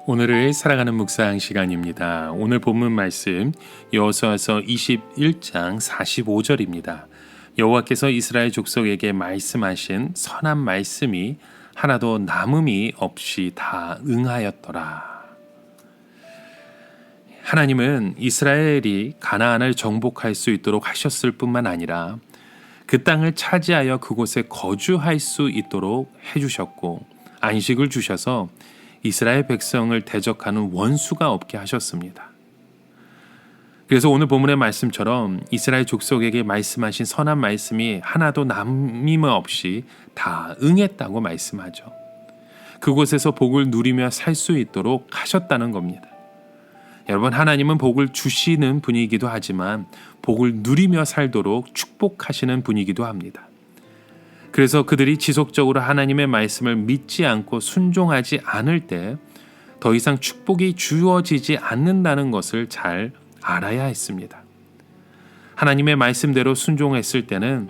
오늘을 살아가는 묵상 시간입니다. 오늘 본문 말씀 여호수아서 21장 45절입니다. 여호와께서 이스라엘 족속에게 말씀하신 선한 말씀이 하나도 남음이 없이 다 응하였더라. 하나님은 이스라엘이 가나안을 정복할 수 있도록 하셨을 뿐만 아니라 그 땅을 차지하여 그곳에 거주할 수 있도록 해주셨고 안식을 주셔서 이스라엘 백성을 대적하는 원수가 없게 하셨습니다. 그래서 오늘 본문의 말씀처럼 이스라엘 족속에게 말씀하신 선한 말씀이 하나도 남김없이 다 응했다고 말씀하죠. 그곳에서 복을 누리며 살 수 있도록 하셨다는 겁니다. 여러분, 하나님은 복을 주시는 분이기도 하지만 복을 누리며 살도록 축복하시는 분이기도 합니다. 그래서 그들이 지속적으로 하나님의 말씀을 믿지 않고 순종하지 않을 때 더 이상 축복이 주어지지 않는다는 것을 잘 알아야 했습니다. 하나님의 말씀대로 순종했을 때는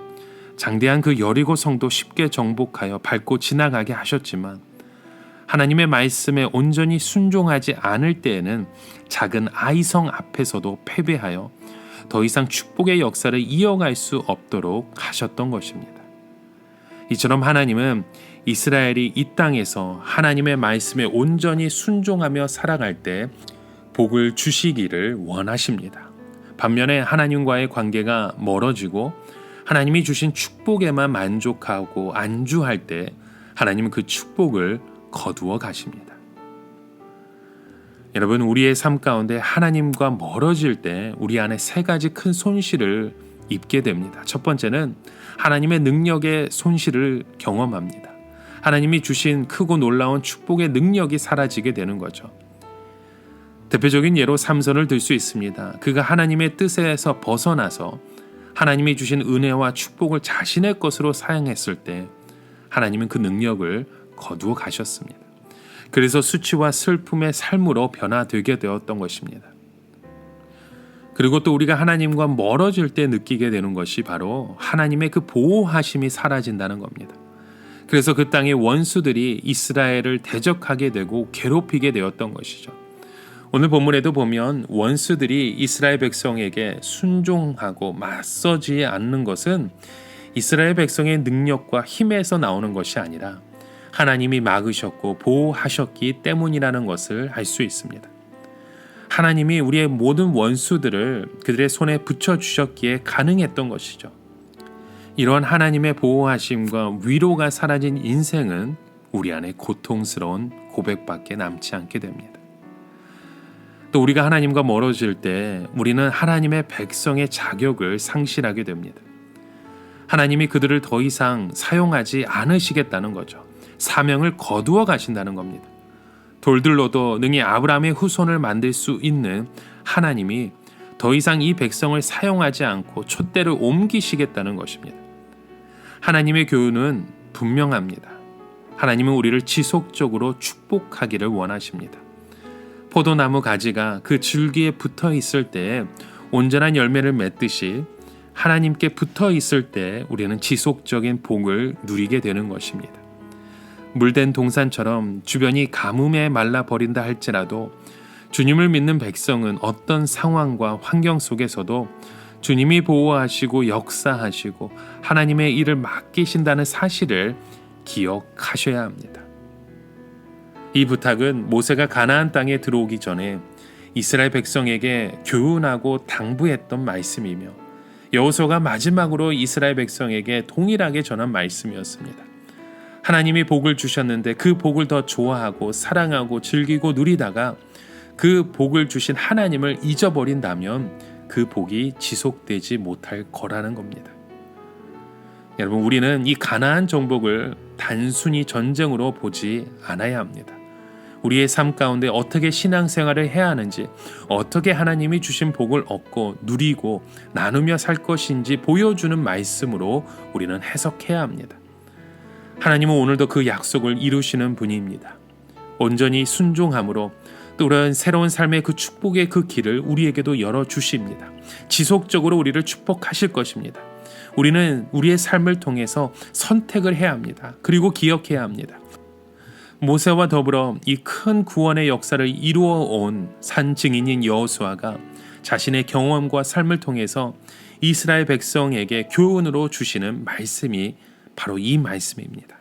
장대한 그 여리고 성도 쉽게 정복하여 밟고 지나가게 하셨지만 하나님의 말씀에 온전히 순종하지 않을 때에는 작은 아이성 앞에서도 패배하여 더 이상 축복의 역사를 이어갈 수 없도록 하셨던 것입니다. 이처럼 하나님은 이스라엘이 이 땅에서 하나님의 말씀에 온전히 순종하며 살아갈 때 복을 주시기를 원하십니다. 반면에 하나님과의 관계가 멀어지고 하나님이 주신 축복에만 만족하고 안주할 때 하나님은 그 축복을 거두어 가십니다. 여러분, 우리의 삶 가운데 하나님과 멀어질 때 우리 안에 세 가지 큰 손실을 입게 됩니다. 첫 번째는 하나님의 능력의 손실을 경험합니다. 하나님이 주신 크고 놀라운 축복의 능력이 사라지게 되는 거죠. 대표적인 예로 삼손을 들 수 있습니다. 그가 하나님의 뜻에서 벗어나서 하나님이 주신 은혜와 축복을 자신의 것으로 사용했을 때 하나님은 그 능력을 거두어 가셨습니다. 그래서 수치와 슬픔의 삶으로 변화되게 되었던 것입니다. 그리고 또 우리가 하나님과 멀어질 때 느끼게 되는 것이 바로 하나님의 그 보호하심이 사라진다는 겁니다. 그래서 그 땅의 원수들이 이스라엘을 대적하게 되고 괴롭히게 되었던 것이죠. 오늘 본문에도 보면 원수들이 이스라엘 백성에게 순종하고 맞서지 않는 것은 이스라엘 백성의 능력과 힘에서 나오는 것이 아니라 하나님이 막으셨고 보호하셨기 때문이라는 것을 알 수 있습니다. 하나님이 우리의 모든 원수들을 그들의 손에 붙여주셨기에 가능했던 것이죠. 이러한 하나님의 보호하심과 위로가 사라진 인생은 우리 안에 고통스러운 고백밖에 남지 않게 됩니다. 또 우리가 하나님과 멀어질 때 우리는 하나님의 백성의 자격을 상실하게 됩니다. 하나님이 그들을 더 이상 사용하지 않으시겠다는 거죠. 사명을 거두어 가신다는 겁니다. 돌들로도 능히 아브라함의 후손을 만들 수 있는 하나님이 더 이상 이 백성을 사용하지 않고 촛대를 옮기시겠다는 것입니다. 하나님의 교훈은 분명합니다. 하나님은 우리를 지속적으로 축복하기를 원하십니다. 포도나무 가지가 그 줄기에 붙어 있을 때 온전한 열매를 맺듯이 하나님께 붙어 있을 때 우리는 지속적인 복을 누리게 되는 것입니다. 물된 동산처럼 주변이 가뭄에 말라버린다 할지라도 주님을 믿는 백성은 어떤 상황과 환경 속에서도 주님이 보호하시고 역사하시고 하나님의 일을 맡기신다는 사실을 기억하셔야 합니다. 이 부탁은 모세가 가나안 땅에 들어오기 전에 이스라엘 백성에게 교훈하고 당부했던 말씀이며 여호수아가 마지막으로 이스라엘 백성에게 동일하게 전한 말씀이었습니다. 하나님이 복을 주셨는데 그 복을 더 좋아하고 사랑하고 즐기고 누리다가 그 복을 주신 하나님을 잊어버린다면 그 복이 지속되지 못할 거라는 겁니다. 여러분, 우리는 이 가나안 정복을 단순히 전쟁으로 보지 않아야 합니다. 우리의 삶 가운데 어떻게 신앙생활을 해야 하는지, 어떻게 하나님이 주신 복을 얻고 누리고 나누며 살 것인지 보여주는 말씀으로 우리는 해석해야 합니다. 하나님은 오늘도 그 약속을 이루시는 분입니다. 온전히 순종함으로 또 그런 새로운 삶의 그 축복의 그 길을 우리에게도 열어주십니다. 지속적으로 우리를 축복하실 것입니다. 우리는 우리의 삶을 통해서 선택을 해야 합니다. 그리고 기억해야 합니다. 모세와 더불어 이 큰 구원의 역사를 이루어 온 산 증인인 여호수아가 자신의 경험과 삶을 통해서 이스라엘 백성에게 교훈으로 주시는 말씀이 바로 이 말씀입니다.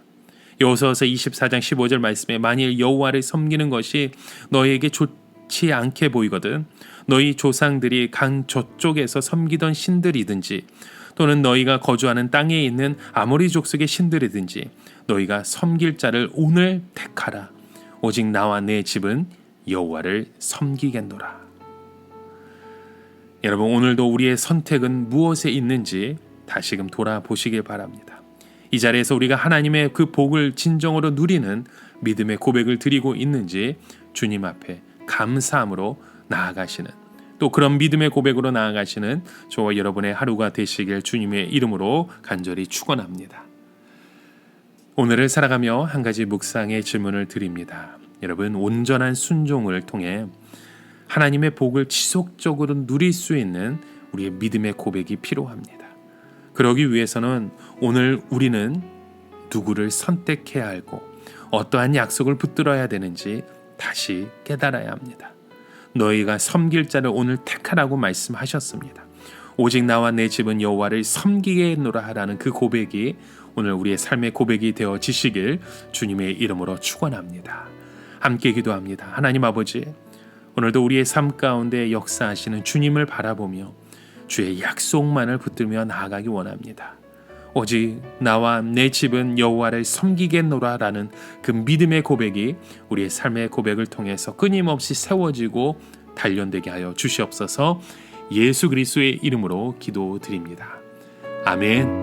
여호수아서 24장 15절 말씀에 만일 여호와를 섬기는 것이 너희에게 좋지 않게 보이거든 너희 조상들이 강 저쪽에서 섬기던 신들이든지 또는 너희가 거주하는 땅에 있는 아모리 족속의 신들이든지 너희가 섬길 자를 오늘 택하라. 오직 나와 내 집은 여호와를 섬기겠노라. 여러분, 오늘도 우리의 선택은 무엇에 있는지 다시금 돌아보시길 바랍니다. 이 자리에서 우리가 하나님의 그 복을 진정으로 누리는 믿음의 고백을 드리고 있는지 주님 앞에 감사함으로 나아가시는, 또 그런 믿음의 고백으로 나아가시는 저와 여러분의 하루가 되시길 주님의 이름으로 간절히 축원합니다. 오늘을 살아가며 한 가지 묵상의 질문을 드립니다. 여러분, 온전한 순종을 통해 하나님의 복을 지속적으로 누릴 수 있는 우리의 믿음의 고백이 필요합니다. 그러기 위해서는 오늘 우리는 누구를 선택해야 하고 어떠한 약속을 붙들어야 되는지 다시 깨달아야 합니다. 너희가 섬길 자를 오늘 택하라고 말씀하셨습니다. 오직 나와 내 집은 여호와를 섬기겠노라 하라는 그 고백이 오늘 우리의 삶의 고백이 되어지시길 주님의 이름으로 축원합니다. 함께 기도합니다. 하나님 아버지, 오늘도 우리의 삶 가운데 역사하시는 주님을 바라보며 주의 약속만을 붙들며 나아가기 원합니다. 오직 나와 내 집은 여호와를 섬기겠노라 라는 그 믿음의 고백이 우리의 삶의 고백을 통해서 끊임없이 세워지고 단련되게 하여 주시옵소서. 예수 그리스도의 이름으로 기도드립니다. 아멘.